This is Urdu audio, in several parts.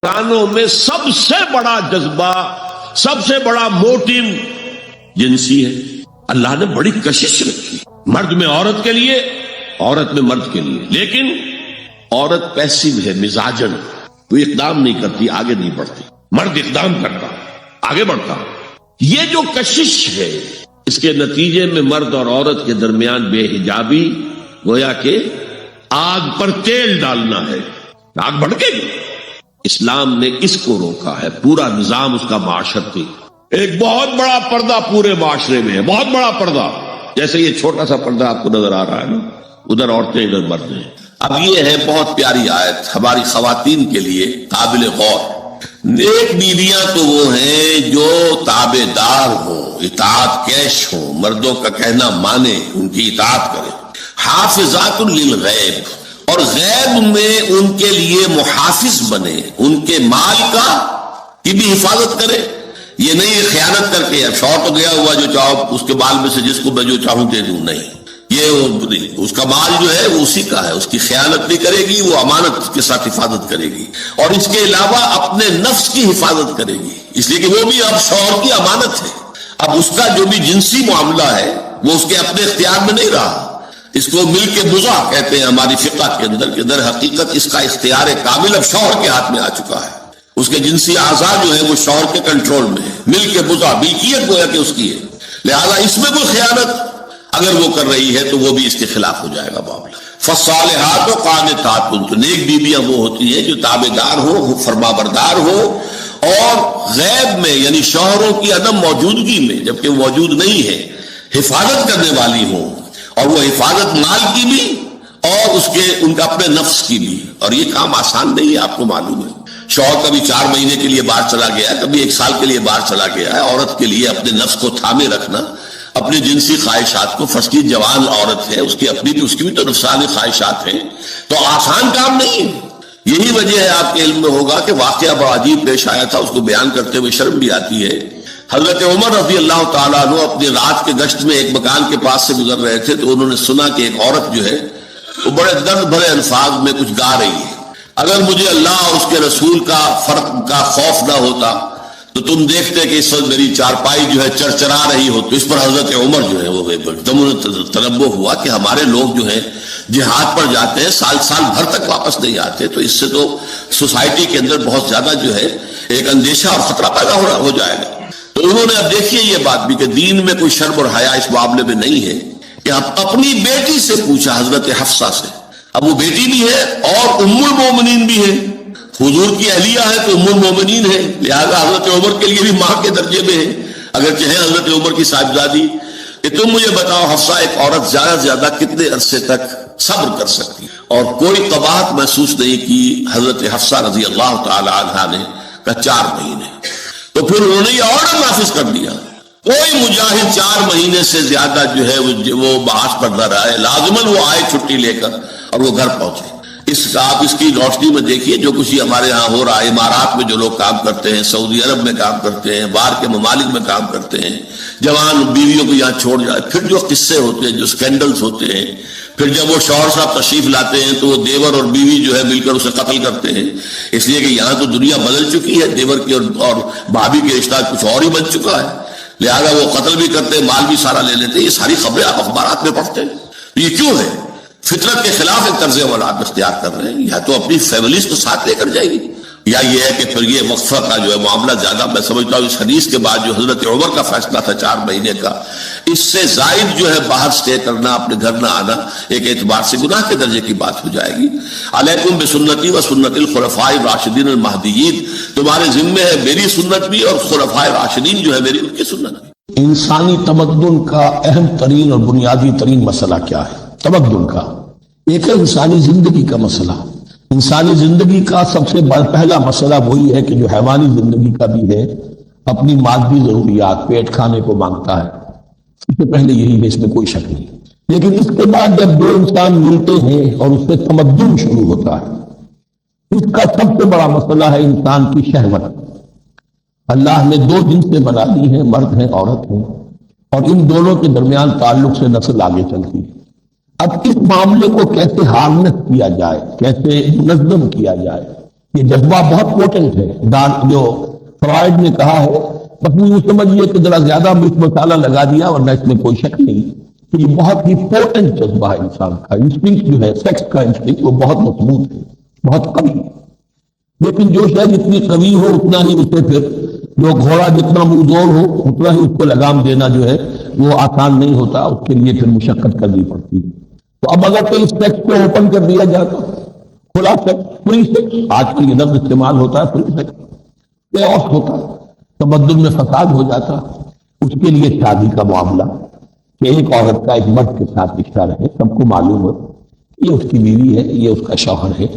انسانوں میں سب سے بڑا جذبہ، سب سے بڑا موٹو جنسی ہے۔ اللہ نے بڑی کشش رکھی، مرد میں عورت کے لیے، عورت میں مرد کے لیے، لیکن عورت پیسیو ہے، مزاجن، وہ اقدام نہیں کرتی، آگے نہیں بڑھتی، مرد اقدام کرتا، آگے بڑھتا۔ یہ جو کشش ہے، اس کے نتیجے میں مرد اور عورت کے درمیان بے حجابی گویا کہ آگ پر تیل ڈالنا ہے، آگ بھڑکے گی۔ اسلام نے اس کو روکا ہے، پورا نظام اس کا معاشرتی، ایک بہت بڑا پردہ پورے معاشرے میں ہے، بہت بڑا پردہ، جیسے یہ چھوٹا سا پردہ آپ کو نظر آ رہا ہے نا، ادھر عورتیں ادھر مرد ہیں۔ اب یہ ہے بہت پیاری آیت ہماری خواتین کے لیے قابل غور۔ نیک بیویاں تو وہ ہیں جو تابع دار ہوں، اطاعت کیش ہوں، مردوں کا کہنا مانے، ان کی اطاعت کرے۔ حافظات للغیب، اور غیب میں ان کے لیے محافظ بنے، ان کے مال کی بھی حفاظت کرے۔ یہ نہیں خیانت کر کے اب شوہر تو گیا ہوا، جو چاہو اس کے مال میں سے جس کو میں جو چاہوں دے دوں، نہیں، یہ اس کا مال جو ہے وہ اسی کا ہے، اس کی خیانت نہیں کرے گی، وہ امانت کے ساتھ حفاظت کرے گی، اور اس کے علاوہ اپنے نفس کی حفاظت کرے گی، اس لیے کہ وہ بھی اب شوہر کی امانت ہے۔ اب اس کا جو بھی جنسی معاملہ ہے وہ اس کے اپنے اختیار میں نہیں رہا، اس کو مل کے بزا کہتے ہیں ہماری فقہ کے اندر، کہ در حقیقت اس کا اختیار کامل اب شوہر کے ہاتھ میں آ چکا ہے، اس کے جنسی اعضاء جو ہے وہ شوہر کے کنٹرول میں ہے، مل کے بزا، ملکیت گویا کہ اس کی ہے، لہذا اس میں کوئی خیانت اگر وہ کر رہی ہے تو وہ بھی اس کے خلاف ہو جائے گا معاملہ۔ فالصالحات قانتات، تو نیک بیویاں وہ ہوتی ہیں جو تابع دار ہو، فرما بردار ہو، اور غیب میں یعنی شوہروں کی عدم موجودگی میں، جبکہ موجود نہیں ہے، حفاظت کرنے والی ہوں، اور وہ حفاظت مال کی بھی اور ان کا اپنے نفس کی بھی۔ اور یہ کام آسان نہیں ہے، آپ کو معلوم ہے، شوہر کبھی 4 مہینے کے لیے باہر چلا گیا ہے، کبھی 1 سال کے لیے باہر چلا گیا ہے، عورت کے لیے اپنے نفس کو تھامے رکھنا، اپنی جنسی خواہشات کو، فرض جوان عورت ہے، اس کی بھی تو نفسانی خواہشات ہیں، تو آسان کام نہیں ہے۔ یہی وجہ ہے، آپ کے علم میں ہوگا کہ واقعہ بڑا عجیب پیش آیا تھا، اس کو بیان کرتے ہوئے شرم بھی آتی ہے۔ حضرت عمر رضی اللہ تعالیٰ عنہ اپنی رات کے گشت میں ایک مکان کے پاس سے گزر رہے تھے، تو انہوں نے سنا کہ ایک عورت جو ہے وہ بڑے درد بھرے الفاظ میں کچھ گا رہی ہے۔ اگر مجھے اللہ اور اس کے رسول کا فرق کا خوف نہ ہوتا تو تم دیکھتے کہ اس وقت میری چارپائی جو ہے چرچرا رہی ہو۔ تو اس پر حضرت عمر جو ہے وہ تنبہ ہوا کہ ہمارے لوگ جو ہیں جہاد پر جاتے ہیں، سال بھر تک واپس نہیں آتے، تو اس سے تو سوسائٹی کے اندر بہت زیادہ جو ہے ایک اندیشہ اور خطرہ پیدا ہو جائے گا۔ تو انہوں نے اب دیکھیے یہ بات بھی کہ دین میں کوئی شرم اور حیا اس معاملے میں نہیں ہے، کہ اپنی بیٹی سے پوچھا، حضرت حفصہ سے، اب وہ بیٹی بھی ہے اور ام المومنین بھی ہے، حضور کی اہلیہ ہے تو ام المومنین ہے، لہذا حضرت عمر کے لیے بھی ماں کے درجے میں ہے، اگرچہ ہے حضرت عمر کی صاحبزادی، کہ تم مجھے بتاؤ حفصہ، ایک عورت زیادہ سے زیادہ کتنے عرصے تک صبر کر سکتی؟ اور کوئی قباحت محسوس نہیں کی حضرت حفصہ رضی اللہ تعالی عنہا نے، کہ 4 مہینے۔ تو پھر انہوں نے یہ آرڈر نافذ کر دیا، کوئی مجاہد 4 مہینے سے زیادہ جو ہے وہ بحث پر نہ رہے، لازماً وہ آئے چھٹی لے کر اور وہ گھر پہنچے۔ آپ اس کی روشنی میں دیکھیے جو کچھ ہمارے ہاں ہو رہا ہے، امارات میں جو لوگ کام کرتے ہیں، سعودی عرب میں کام کرتے ہیں، باہر کے ممالک میں کام کرتے ہیں، جوان بیویوں کو یہاں چھوڑ جائے، پھر جو قصے ہوتے ہیں، جو سکینڈلز ہوتے ہیں، پھر جب وہ شوہر صاحب تشریف لاتے ہیں تو وہ دیور اور بیوی جو ہے مل کر اسے قتل کرتے ہیں، اس لیے کہ یہاں تو دنیا بدل چکی ہے، دیور کی اور بھابھی کے رشتہ کچھ اور ہی بن چکا ہے، لہذا وہ قتل بھی کرتے ہیں، مال بھی سارا لے لیتے ہیں۔ یہ ساری خبریں آپ اخبارات میں پڑھتے ہیں۔ یہ کیوں ہے؟ فطرت کے خلاف ایک طرز عمل آپ اختیار کر رہے ہیں، یا تو اپنی فیملیز کو ساتھ لے کر جائے گی، یا یہ ہے کہ پھر یہ وقفہ کا جو ہے معاملہ زیادہ، میں سمجھتا ہوں اس حدیث کے بعد جو حضرت عمر کا فیصلہ تھا 4 مہینے کا، اس سے زائد جو ہے باہر سٹے کرنا، اپنے گھر نہ آنا، ایک اعتبار سے گناہ کے درجے کی بات ہو جائے گی۔ علیکم بسنتی و سنت الخلفاء الراشدین المہدیین، تمہارے ذمے ہے میری سنت بھی اور خلفاء راشدین جو ہے میری ان کی سنت بھی۔ انسانی تمدن کا اہم ترین اور بنیادی ترین مسئلہ کیا ہے؟ تمدن کا ایک ہے انسانی زندگی کا مسئلہ۔ انسانی زندگی کا سب سے پہلا مسئلہ وہی ہے کہ جو حیوانی زندگی کا بھی ہے، اپنی مادی ضروریات، پیٹ کھانے کو مانگتا ہے، سب سے پہلے یہی ہے، اس میں کوئی شک نہیں۔ لیکن اس کے بعد جب 2 انسان ملتے ہیں اور اس سے تمدن شروع ہوتا ہے، اس کا سب سے بڑا مسئلہ ہے انسان کی شہوت۔ اللہ نے 2 جنسیں بنا دی ہیں، مرد ہیں، عورت ہیں، اور ان دونوں کے درمیان تعلق سے نسل آگے چلتی ہے۔ اب اس معاملے کو کیسے ہارنس کیا جائے، کیسے منظم کیا جائے، یہ جذبہ بہت پوٹنٹ ہے. جو فرائڈ نے کہا ہے، بس یہ سمجھیے کہ ذرا زیادہ مرچ مسالہ لگا دیا، ورنہ اس میں کوئی شک نہیں کہ یہ بہت ہی پوٹنٹ جذبہ ہے انسان کا. انسٹنکٹ جو ہے، سیکس کا انسٹنکٹ، وہ بہت مضبوط ہے، بہت قوی ہے. لیکن جو شاید جتنی قوی ہو اتنا ہی اسے پھر جو گھوڑا جتنا منظور ہو اتنا ہی اس کو لگام دینا جو ہے وہ آسان نہیں ہوتا، اس کے لیے پھر مشقت کرنی پڑتی ہے. تو اب اگر کوئی سیکس کو اوپن کر دیا جاتا، کھلا سیکس، فری سیکس، آج کل یہ لفظ استعمال ہوتا ہے، فری سیکس، کیوس ہوتا، تمدن میں فساد ہو جاتا. اس کے لیے شادی کا معاملہ کہ ایک عورت کا ایک مرد کے ساتھ رشتہ رہے، سب کو معلوم ہو یہ اس کی بیوی ہے، یہ اس کا شوہر ہے،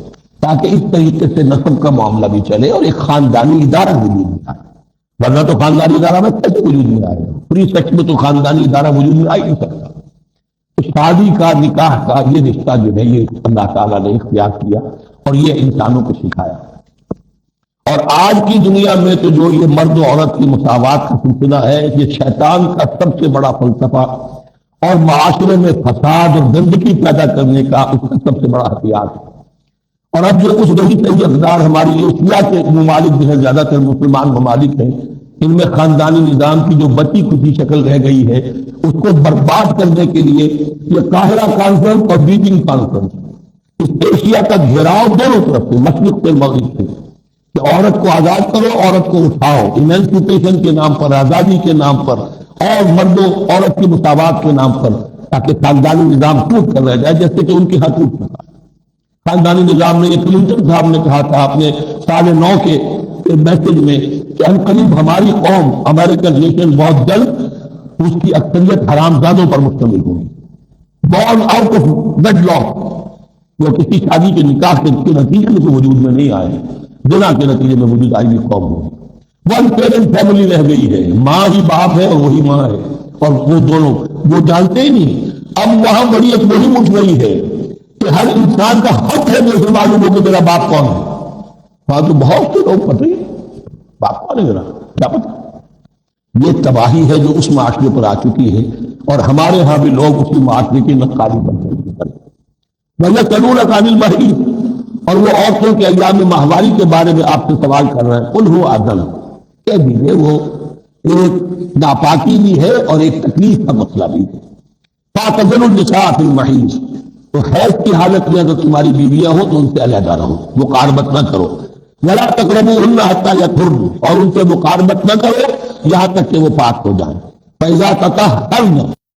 تاکہ اس طریقے سے نسب کا معاملہ بھی چلے اور ایک خاندانی ادارہ وجود میں آئے. ورنہ تو خاندانی ادارہ میں کیسے وجود میں آئے گا؟ فری سیکس میں تو خاندانی ادارہ وجود میں آ ہی نہیں سکتا. تو شادی کا، نکاح کا یہ رشتہ جو ہے یہ اللہ تعالیٰ نے اختیار کیا اور یہ انسانوں کو سکھایا. اور آج کی دنیا میں تو جو یہ مرد و عورت کی مساوات کا سلسلہ ہے، یہ شیطان کا سب سے بڑا فلسفہ اور معاشرے میں فساد اور گندگی پیدا کرنے کا اس کا سب سے بڑا ہتھیار ہے. اور اب جو کچھ رہی صحیح اقدار ہماری ایشیا کے ممالک جو ہے، زیادہ تر مسلمان ممالک ہیں، ان میں خاندانی نظام کی جو بچی کچی شکل رہ گئی ہے اس کو برباد کرنے کے لیے یہ قاہرہ کانفرنس اور بیجنگ کانفرنس، اس ایشیا کا گھیراؤ دونوں طرف سے، مشرق سے مغرب سے، کہ عورت کو آزاد کرو، عورت کو اٹھاؤ، ایمنسپیشن کے نام پر، آزادی کے نام پر، اور مرد و عورت کی مساوات کے نام پر، تاکہ خاندانی نظام ٹوٹ کر رہ جائے جیسے کہ ان کی حق ٹوٹ سکا. خاندانی نظام میں، یہ کلنٹن صاحب نے کہا تھا اپنے سال 9 کے میسج میں کہ ان قریب ہماری قوم، امریکن نیشن، بہت جلد اس کی اکثریت حرامزادوں پر مشتمل ہوگی، born out of wedlock, جو کسی شادی کے نکاح کے نتیجے میں تو وجود میں نہیں آئے، زنا کے نتیجے میں وجود آئی ہوئی قوم ہوگی. ون پیرنٹ فیملی رہ گئی ہے، ماں ہی باپ ہے اور وہی ماں ہے، اور وہ دونوں وہ جانتے ہی نہیں. اب وہاں بڑی ایک مہم اٹھ رہی ہے کہ ہر انسان کا حق ہے مجھے معلوم ہو کہ میرا باپ کون ہے. وہاں تو بہت سے لوگ پتہ ہی باپ کون ہے، میرا کیا پتہ. یہ تباہی ہے جو اس معاشرے پر آ چکی ہے، اور ہمارے ہاں بھی لوگ اسی معاشرے کی نقالی بن کرتے. میں قانون قابل بہی، اور وہ عورتوں کے ایام ماہواری کے بارے میں آپ سے سوال کر رہے ہیں. قل هو اذن، کہہ دیجیے وہ ایک ناپاکی بھی ہے اور ایک تکلیف کا مسئلہ بھی ہے. فاعتزلوا النساء فی المحیض، تو حیض کی حالت میں اگر تمہاری بیویاں ہوں تو ان سے علیحدہ رہو، مقاربت نہ کرو. ولا تقربوهن حتى يطهرن، اور ان سے مقاربت نہ کرو یہاں تک کہ وہ پاک ہو جائیں. فإذا تطهرن،